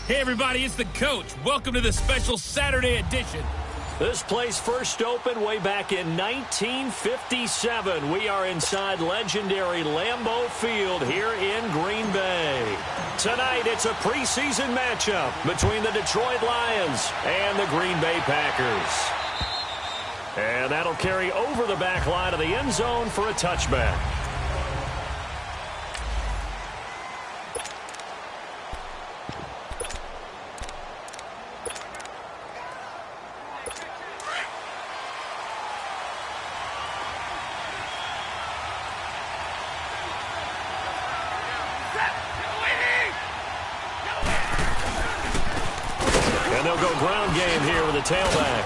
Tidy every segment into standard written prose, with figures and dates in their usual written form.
Hey everybody, it's the coach. Welcome to the special Saturday edition. This place first opened way back in 1957. We are inside legendary Lambeau Field here in Green Bay. Tonight, it's a preseason matchup between the Detroit Lions and the Green Bay Packers. And that'll carry over the back line of the end zone for a touchback. They'll go ground game here with a tailback.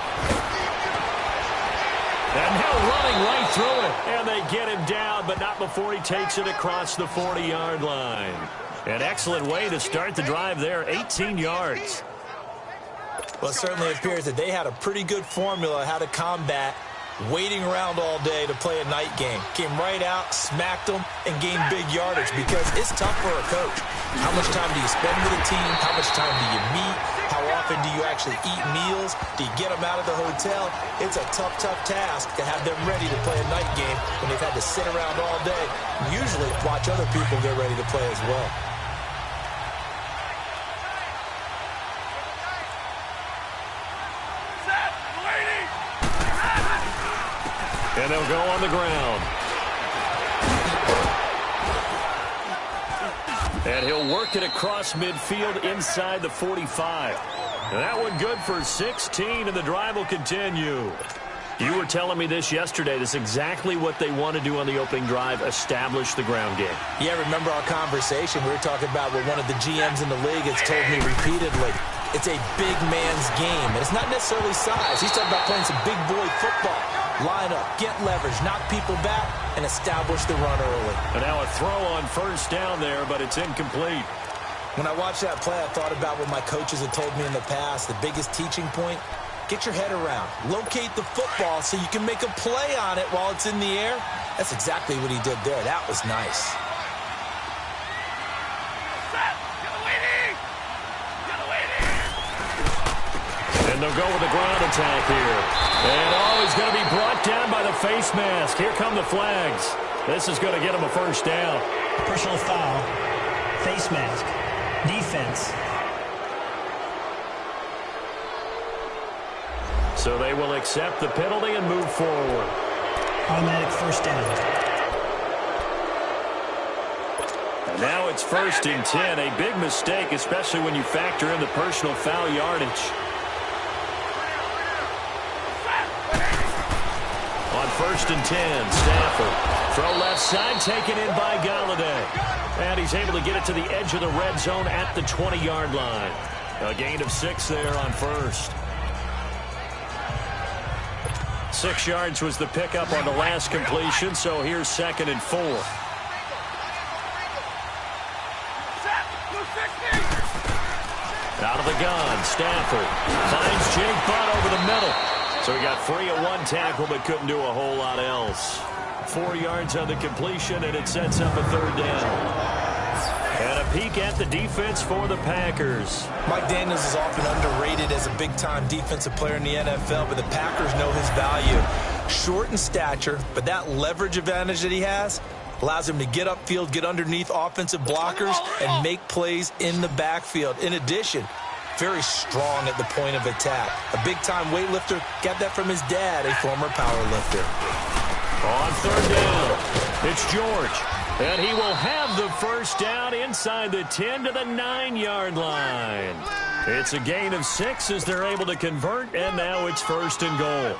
And now running right through it. And they get him down, but not before he takes it across the 40-yard line. An excellent way to start the drive there, 18 yards. Well, it certainly appears that they had a pretty good formula how to combat waiting around all day to play a night game. Came right out, smacked them, and gained big yardage because it's tough for a coach. How much time do you spend with a team? How much time do you meet? How often do you actually eat meals? Do you get them out of the hotel? It's a tough, tough task to have them ready to play a night game when they've had to sit around all day and usually watch other people get ready to play as well. And they'll go on the ground. And he'll work it across midfield inside the 45. And that one good for 16, and the drive will continue. You were telling me this yesterday. This is exactly what they want to do on the opening drive, establish the ground game. Yeah, remember our conversation? We were talking about what one of the GMs in the league has told me repeatedly. It's a big man's game, and it's not necessarily size. He's talking about playing some big boy football. Line up, get leverage, knock people back, and establish the run early. And now a throw on first down there, but it's incomplete. When I watched that play, I thought about what my coaches had told me in the past. The biggest teaching point, get your head around. Locate the football so you can make a play on it while it's in the air. That's exactly what he did there. That was nice. And they'll go with the ground attack here. And he's going to be brought down by the face mask. Here come the flags. This is going to get him a first down. Personal foul, face mask, defense. So they will accept the penalty and move forward. Automatic first down. And now it's 1st and 10. A big mistake, especially when you factor in the personal foul yardage. On 1st and 10, Stafford. Throw left side, taken in by Galladay. And he's able to get it to the edge of the red zone at the 20-yard line. A gain of 6 there on first. 6 yards was the pickup on the last completion, so here's 2nd and 4. Out of the gun, Stafford finds Jake Butt over the middle. So he got free of one tackle but couldn't do a whole lot else. 4 yards on the completion, and it sets up a 3rd down. And a peek at the defense for the Packers. Mike Daniels is often underrated as a big-time defensive player in the NFL, but the Packers know his value. Short in stature, but that leverage advantage that he has allows him to get upfield, get underneath offensive blockers, and make plays in the backfield. In addition, very strong at the point of attack. A big-time weightlifter, got that from his dad, a former power lifter. On 3rd down, it's George. And he will have the first down inside the 10 to the 9-yard line. It's a gain of 6 as they're able to convert, and now it's 1st and goal.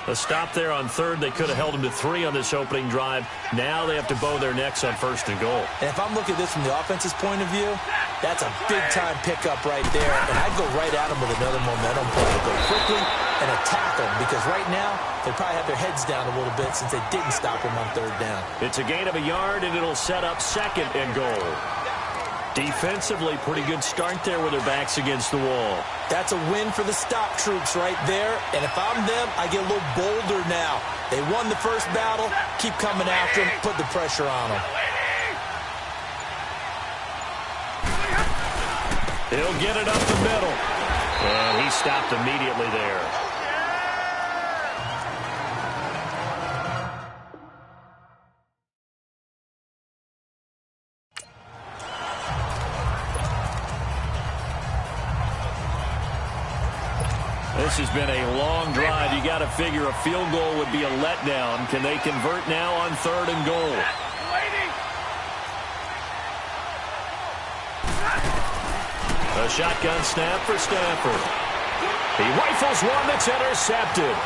A stop there on 3rd. They could have held him to 3 on this opening drive. Now they have to bow their necks on 1st and goal. And if I'm looking at this from the offense's point of view, that's a big-time pickup right there. And I'd go right at him with another momentum play. Go quickly and attack them, because right now they probably have their heads down a little bit since they didn't stop him on 3rd down. It's a gain of a yard, and it'll set up 2nd and goal. Defensively, pretty good start there with their backs against the wall. That's a win for the stop troops right there. And if I'm them, I get a little bolder now. They won the first battle. Keep coming after them. Put the pressure on them. He'll get it up the middle. And he stopped immediately there. This has been a long drive. You got to figure a field goal would be a letdown. Can they convert now on 3rd and goal? A shotgun snap for Stafford. He rifles one that's intercepted.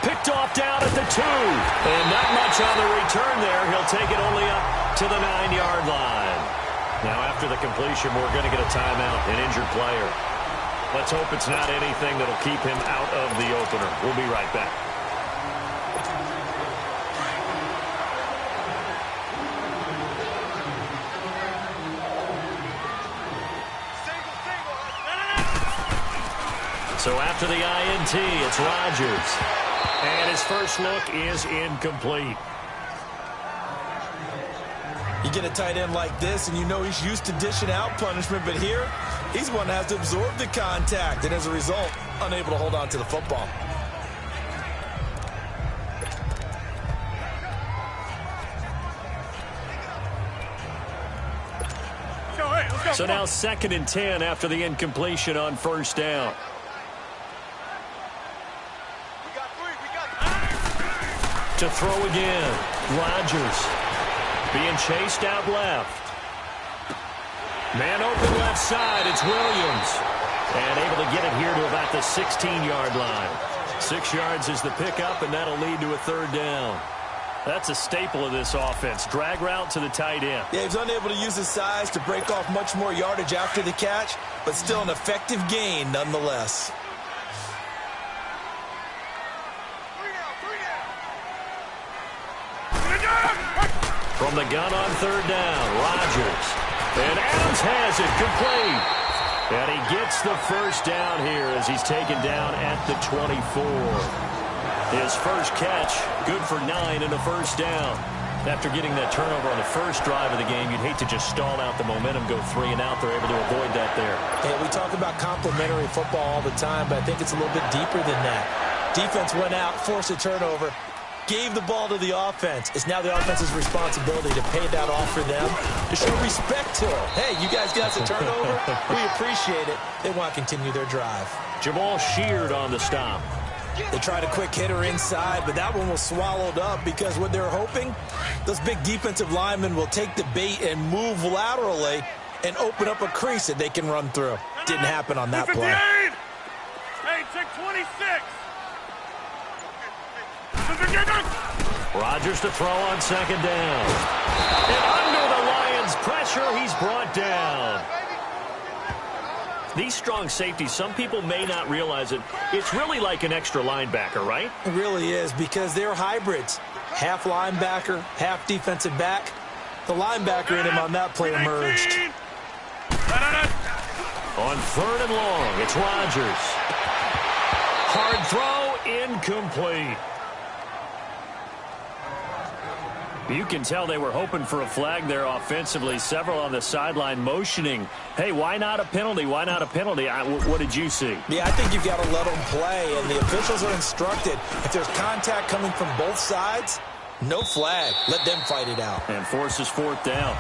Picked off down at the 2. And not much on the return there. He'll take it only up to the 9-yard line. Now after the completion, we're going to get a timeout, an injured player. Let's hope it's not anything that'll keep him out of the opener. We'll be right back. So after the INT, it's Rodgers. And his first look is incomplete. You get a tight end like this, and you know he's used to dishing out punishment, but here, he's one that has to absorb the contact, and as a result, unable to hold on to the football. So now 2nd and 10 after the incompletion on 1st down. To throw again, Rodgers. Being chased out left. Man open left side, it's Williams. And able to get it here to about the 16-yard line. 6 yards is the pickup, and that'll lead to a 3rd down. That's a staple of this offense. Drag route to the tight end. Yeah, he's unable to use his size to break off much more yardage after the catch, but still an effective gain nonetheless. From the gun on 3rd down, Rodgers. And Adams has it complete. And he gets the first down here as he's taken down at the 24. His first catch, good for 9 and a first down. After getting that turnover on the first drive of the game, you'd hate to just stall out the momentum, go 3 and out. They're able to avoid that there. Hey, we talk about complementary football all the time, but I think it's a little bit deeper than that. Defense went out, forced a turnover, gave the ball to the offense. It's now the offense's responsibility to pay that off for them, to show respect to them. Hey, you guys got the turnover. We appreciate it. They want to continue their drive. Jamal Sheard on the stop. They tried a quick hitter inside, but that one was swallowed up because what they're hoping, those big defensive linemen will take the bait and move laterally and open up a crease that they can run through. Didn't happen on that play. Hey, check 26. Rodgers to throw on 2nd down. And under the Lions' pressure, he's brought down. These strong safeties, some people may not realize it. It's really like an extra linebacker, right? It really is, because they're hybrids. Half linebacker, half defensive back. The linebacker in him on that play emerged. On 3rd and long, it's Rodgers. Hard throw, incomplete. You can tell they were hoping for a flag there offensively. Several on the sideline motioning, hey, why not a penalty? Why not a penalty? What did you see? Yeah, I think you've got to let them play, and the officials are instructed. If there's contact coming from both sides, no flag. Let them fight it out. And forces 4th down.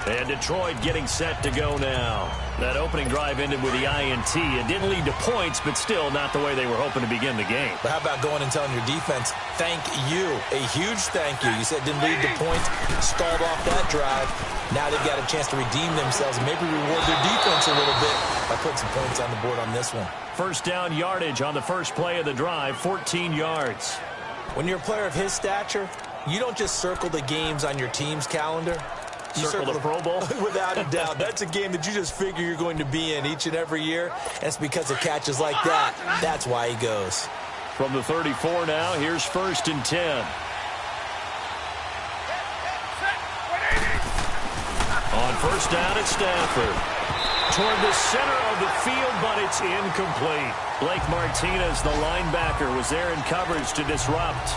And Detroit getting set to go now. That opening drive ended with the INT. It didn't lead to points, but still not the way they were hoping to begin the game. But how about going and telling your defense, thank you, a huge thank you. You said it didn't lead to points, stalled off that drive. Now they've got a chance to redeem themselves and maybe reward their defense a little bit by putting some points on the board on this one. First down yardage on the first play of the drive, 14 yards. When you're a player of his stature, you don't just circle the games on your team's calendar. You circle the Pro Bowl? Without a doubt. That's a game that you just figure you're going to be in each and every year. And it's because of catches like that. That's why he goes. From the 34 now, here's 1st and 10. On 1st down, it's Stafford. Toward the center of the field, but it's incomplete. Blake Martinez, the linebacker, was there in coverage to disrupt.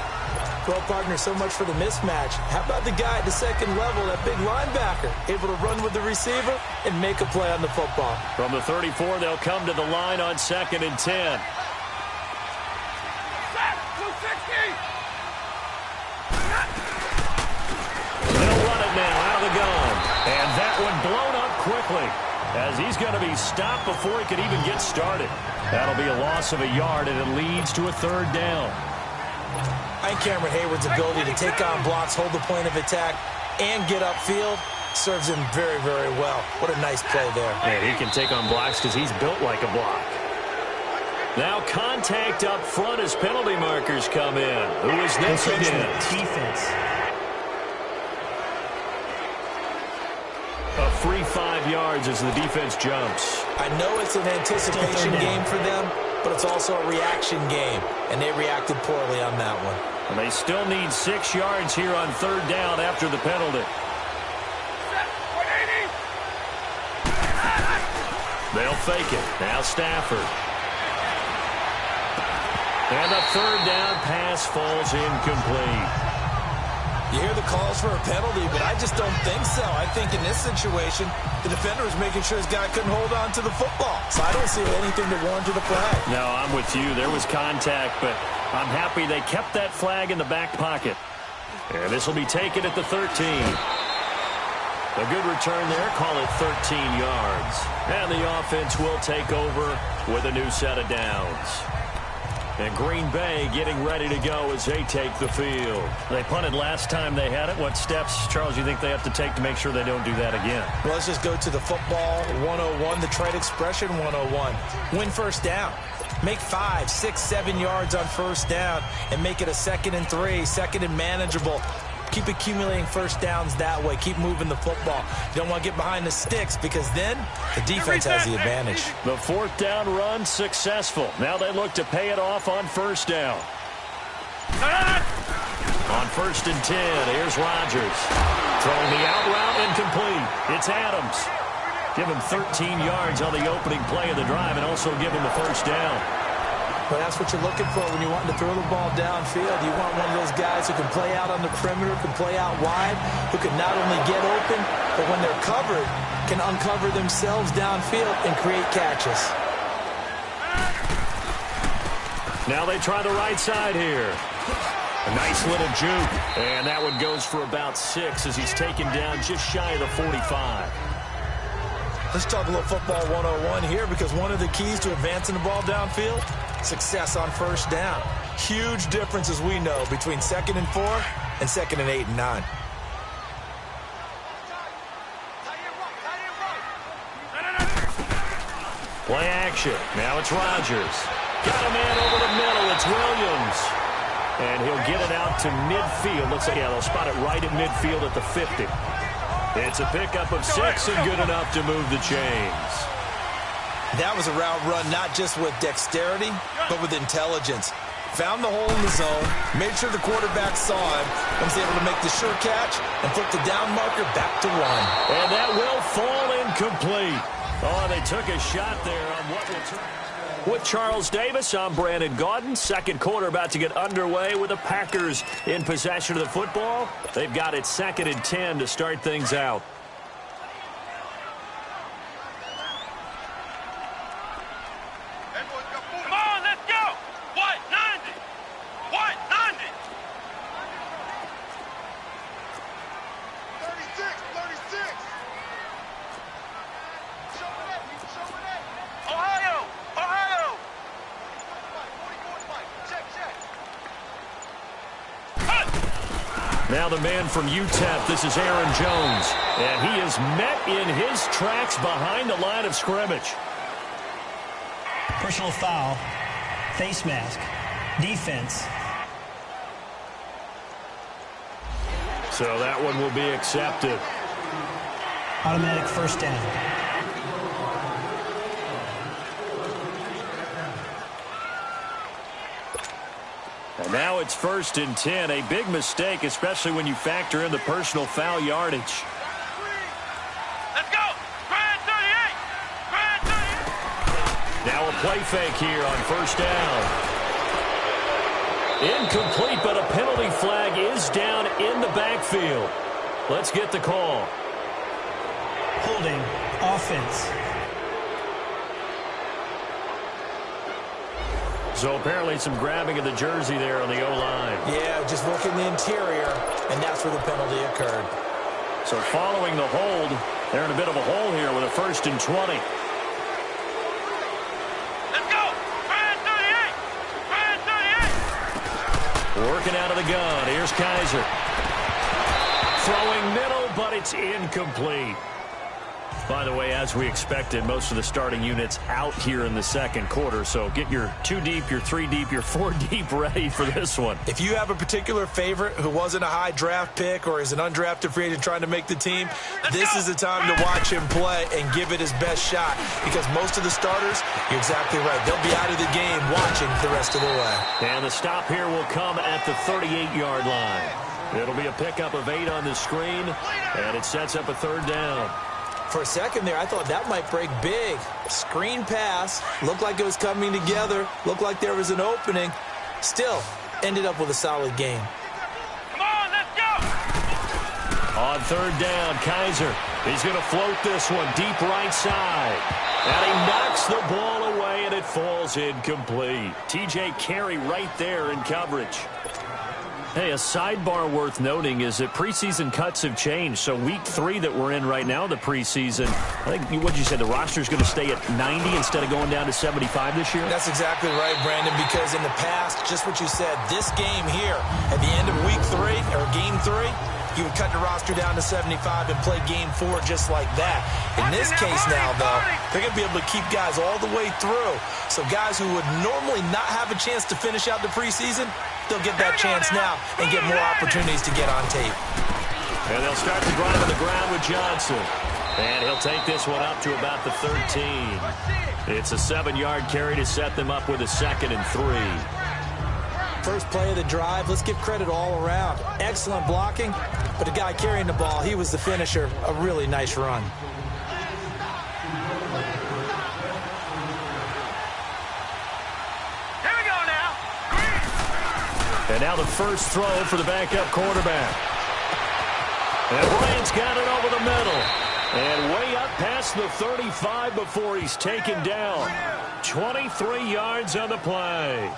Well, partner, so much for the mismatch. How about the guy at the second level, that big linebacker, able to run with the receiver and make a play on the football? From the 34, they'll come to the line on 2nd and 10. They'll run it now out of the gun. And that one blown up quickly, as he's going to be stopped before he could even get started. That'll be a loss of a yard, and it leads to a 3rd down. I think Cameron Hayward's ability to take on blocks, hold the point of attack, and get upfield serves him very, very well. What a nice play there. And he can take on blocks because he's built like a block. Now contact up front as penalty markers come in. Who is next again? Defense. A free 5 yards as the defense jumps. I know it's an anticipation game for them, but it's also a reaction game, and they reacted poorly on that one. And they still need 6 yards here on 3rd down after the penalty. They'll fake it. Now Stafford. And the 3rd down pass falls incomplete. You hear the calls for a penalty, but I just don't think so. I think in this situation, the defender was making sure his guy couldn't hold on to the football. So I don't see anything to warrant a flag. No, I'm with you. There was contact, but I'm happy they kept that flag in the back pocket. And this will be taken at the 13. A good return there. Call it 13 yards. And the offense will take over with a new set of downs. And Green Bay getting ready to go as they take the field. They punted last time they had it. What steps, Charles, you think they have to take to make sure they don't do that again? Well, let's just go to the football 101, the trade expression 101. Win 1st down. Make 5, 6, 7 yards on 1st down and make it a 2nd and 3, 2nd and manageable. Keep accumulating 1st downs that way. Keep moving the football. You don't want to get behind the sticks because then the defense has the advantage. The 4th down run successful. Now they look to pay it off on 1st down. On 1st and 10, here's Rodgers. Throwing the out route incomplete. It's Adams. Give him 13 yards on the opening play of the drive and also give him the 1st down. But that's what you're looking for when you want to throw the ball downfield. You want one of those guys who can play out on the perimeter, can play out wide, who can not only get open, but when they're covered, can uncover themselves downfield and create catches. Now they try the right side here. A nice little juke. And that one goes for about 6 as he's taken down just shy of the 45. Let's talk a little football 101 here because one of the keys to advancing the ball downfield, success on 1st down. Huge difference, as we know, between 2nd and 4 and 2nd and 8 and 9. Play action. Now it's Rodgers. Got a man over the middle. It's Williams. And he'll get it out to midfield. Looks like, yeah, they'll spot it right at midfield at the 50. It's a pickup of 6 and good enough to move the chains. That was a route run not just with dexterity, but with intelligence. Found the hole in the zone, made sure the quarterback saw him, and was able to make the sure catch and put the down marker back to 1. And that will fall incomplete. Oh, they took a shot there on what will turn. With Charles Davis, I'm Brandon Gaudin. 2nd quarter about to get underway with the Packers in possession of the football. They've got it 2nd and 10 to start things out. Come on, let's go! What? 90! What? 90! 36! 36! Show it up! Show it up! Ohio! Ohio! Check, check. Now the man from UTEP, this is Aaron Jones. And he is met in his tracks behind the line of scrimmage. Personal foul. Face mask. Defense. So that one will be accepted. Automatic 1st down. And now it's 1st and 10. A big mistake, especially when you factor in the personal foul yardage. Let's go! Grand 38! Grand 38! Now a play fake here on 1st down. Incomplete, but a penalty flag is down in the backfield. Let's get the call. Holding. Offense. So apparently some grabbing of the jersey there on the O-line. Yeah, just working the interior, and that's where the penalty occurred. So following the hold, they're in a bit of a hole here with a 1st and 20. Let's go! Ryan 38! Ryan 38! Working out of the gun. Here's Kaiser. Throwing middle, but it's incomplete. By the way, as we expected, most of the starting units out here in the second quarter. So get your 2 deep, your 3 deep, your 4 deep ready for this one. If you have a particular favorite who wasn't a high draft pick or is an undrafted free agent trying to make the team, this is the time to watch him play and give it his best shot. Because most of the starters, you're exactly right, they'll be out of the game watching the rest of the way. And the stop here will come at the 38-yard line. It'll be a pickup of 8 on the screen, and it sets up a 3rd down. For a second there, I thought that might break big. Screen pass. Looked like it was coming together. Looked like there was an opening. Still, ended up with a solid game. Come on, let's go! On 3rd down, Kaiser. He's going to float this one deep right side. And he knocks the ball away, and it falls incomplete. T.J. Carey right there in coverage. Hey, a sidebar worth noting is that preseason cuts have changed. So week 3 that we're in right now, the preseason, I think, what did you say, the roster is going to stay at 90 instead of going down to 75 this year? That's exactly right, Brandon, because in the past, just what you said, this game here, at the end of week 3, or game 3, you would cut the roster down to 75 and play game 4 just like that. In this case now, though, they're going to be able to keep guys all the way through. So guys who would normally not have a chance to finish out the preseason, they'll get that chance now and get more opportunities to get on tape. And they'll start the drive on the ground with Johnson. And he'll take this one up to about the 13. It's a 7-yard carry to set them up with a 2nd and 3. First play of the drive, let's give credit all around. Excellent blocking, but the guy carrying the ball, he was the finisher. A really nice run. Here we go now! And now the first throw for the backup quarterback. And Bryant's got it over the middle. And way up past the 35 before he's taken down. 23 yards on the play.